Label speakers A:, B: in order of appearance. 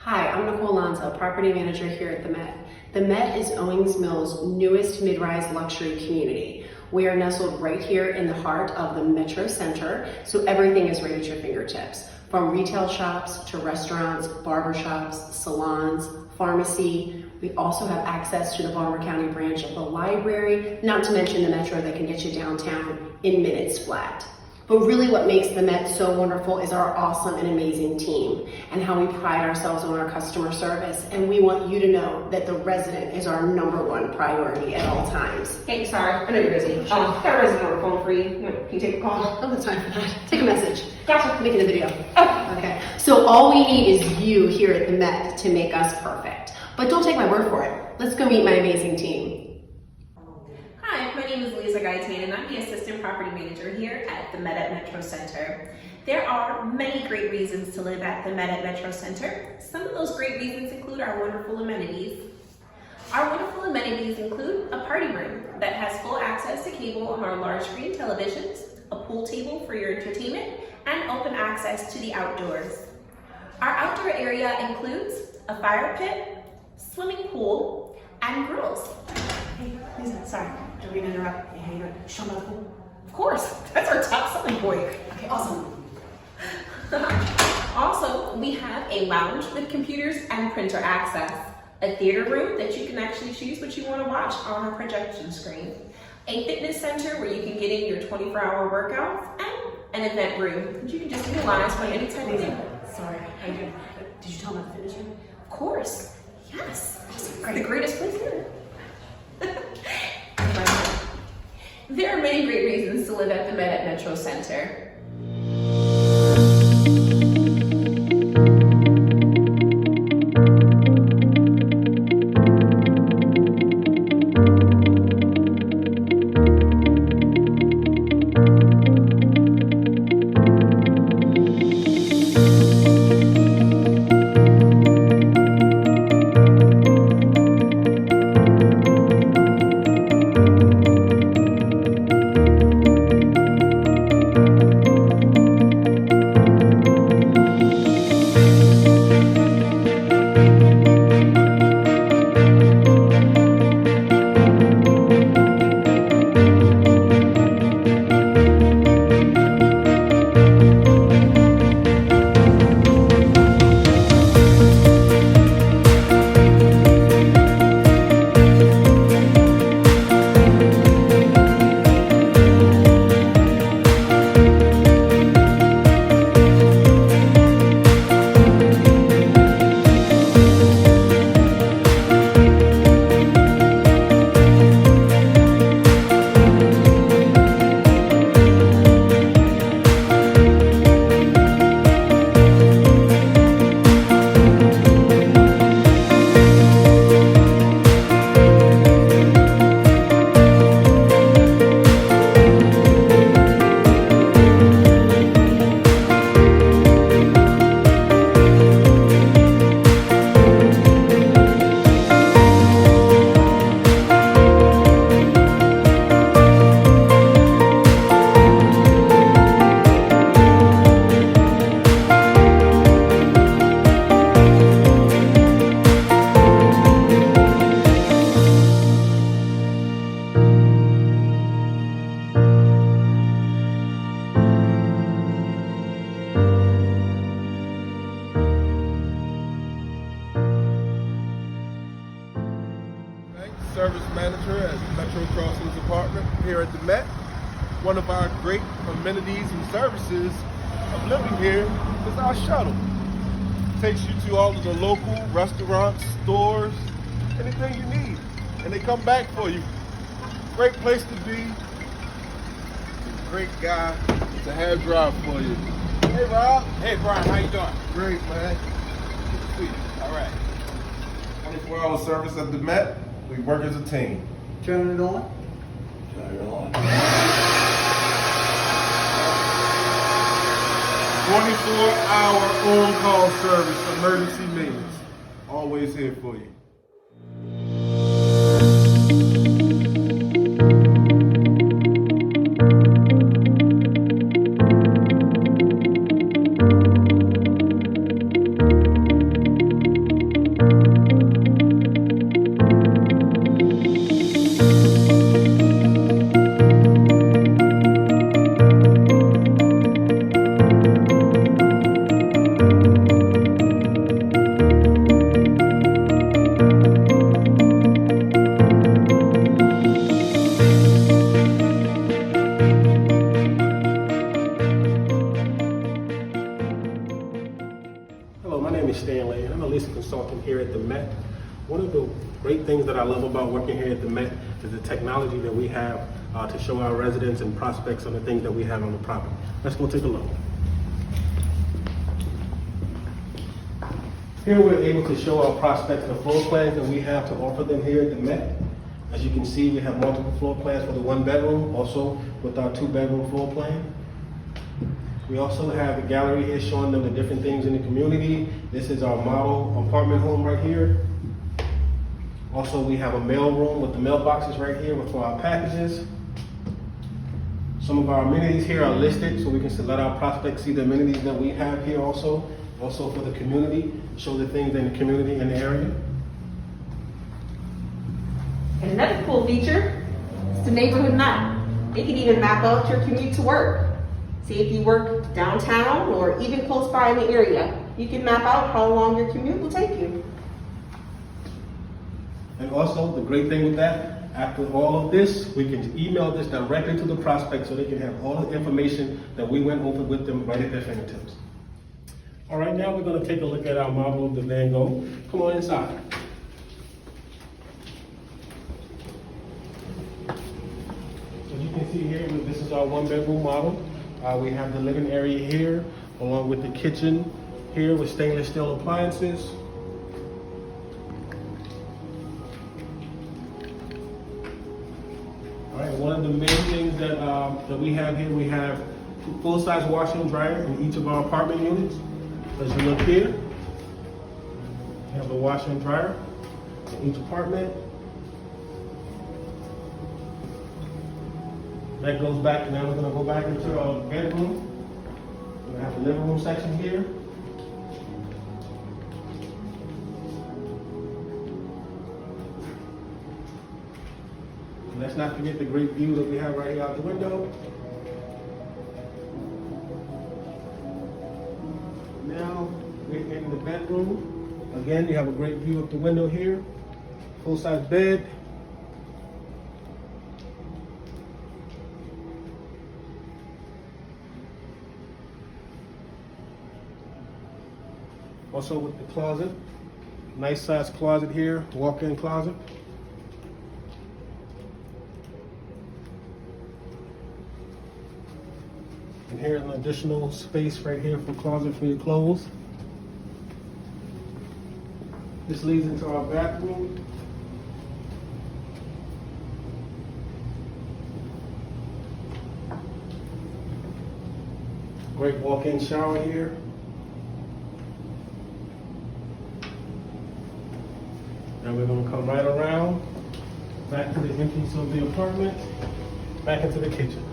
A: Hi, I'm Nicole Alonzo, property manager here at the Met. The Met is Owings Mills' newest mid-rise luxury community. We are nestled right here in the heart of the Metro Centre, so everything is right at your fingertips. From retail shops to restaurants, barbershops, salons, pharmacy. We also have access to the Baltimore County branch of the library, not to mention the Metro that can get you downtown in minutes flat. But really what makes the Met so wonderful is our awesome and amazing team and how we pride ourselves on our customer service. And we want you to know that the resident is our #1 priority at all times.
B: Hey, sorry.
A: I know you're busy.
B: Got a resident on the phone for you. Can you take a call?
A: Oh, that's fine for that. Take a message.
B: Gotcha.
A: I'm making a video.
B: Oh.
A: Okay. So all we need is you here at the Met to make us perfect. But don't take my word for it. Let's go meet my amazing team.
B: Hi, my name is Lisa Gaitan and I'm the Assistant Property Manager here at the Met at Metro Centre. There are many great reasons to live at the Met at Metro Centre. Some of those great reasons include our wonderful amenities. Our wonderful amenities include a party room that has full access to cable on our large screen televisions, a pool table for your entertainment, and open access to the outdoors. Our outdoor area includes a fire pit, swimming pool, and grills.
A: Hey, Lisa, sorry. Don't mean to interrupt. Hey, you show me the pool.
B: Of course, that's our top selling point.
A: Okay, awesome.
B: Also, we have a lounge with computers and printer access, a theater room that you can actually choose what you want to watch on our projection screen, a fitness center where you can get in your 24-hour workouts, and an event room that you can just utilize for any type of thing.
A: Sorry, did you tell them about the fitness room?
B: Of course, yes.
A: Awesome,
B: The greatest place here. There are many great reasons to live at the Met at Metro Centre.
C: Service manager at Metro Crossings Apartment here at the Met. One of our great amenities and services of living here is our shuttle. It takes you to all of the local restaurants, stores, anything you need, and they come back for you. Great place to be. Great guy to have drive for you. Hey Rob.
D: Hey Brian, how you doing?
C: Great, man. Good to see you.
D: All right.
C: 24-hour service at the Met. We work as a team.
E: Turn it on.
C: Turn it on. 24-hour on-call service, emergency means. Always here for you.
D: name is Stanley. I'm a leasing consultant here at the Met. One of the great things that I love about working here at the Met is the technology that we have to show our residents and prospects on the things that we have on the property. Let's go take a look. Here we're able to show our prospects the floor plans that we have to offer them here at the Met. As you can see, we have multiple floor plans for the 1 bedroom, also with our 2 bedroom floor plan. We also have the gallery here showing them the different things in the community. This is our model apartment home right here. Also, we have a mail room with the mailboxes right here for our packages. Some of our amenities here are listed so we can let our prospects see the amenities that we have here also for the community, show the things in the community in the area.
B: And another cool feature is the neighborhood map. It can even map out your commute to work. See if you work downtown or even close by in the area. You can map out how long your commute will take you.
D: And also, the great thing with that, after all of this, we can email this directly to the prospect so they can have all the information that we went over with them right at their fingertips. All right, now we're going to take a look at our model of the Van Gogh. Come on inside. So you can see here, this is our 1 bedroom model. We have the living area here, along with the kitchen here with stainless steel appliances. All right, one of the main things that we have here, we have full-size washer and dryer in each of our apartment units. As you look here, we have a washer and dryer in each apartment. That goes back, now we're going to go back into our bedroom. We have the living room section here. And let's not forget the great view that we have right here out the window. Now we're in the bedroom. Again, you have a great view of the window here. Full-size bed. Also with the closet, nice size closet here, walk-in closet. And here's an additional space right here for closet for your clothes. This leads into our bathroom. Great walk-in shower here. Now we're going to come right around, back to the entrance of the apartment, back into the kitchen.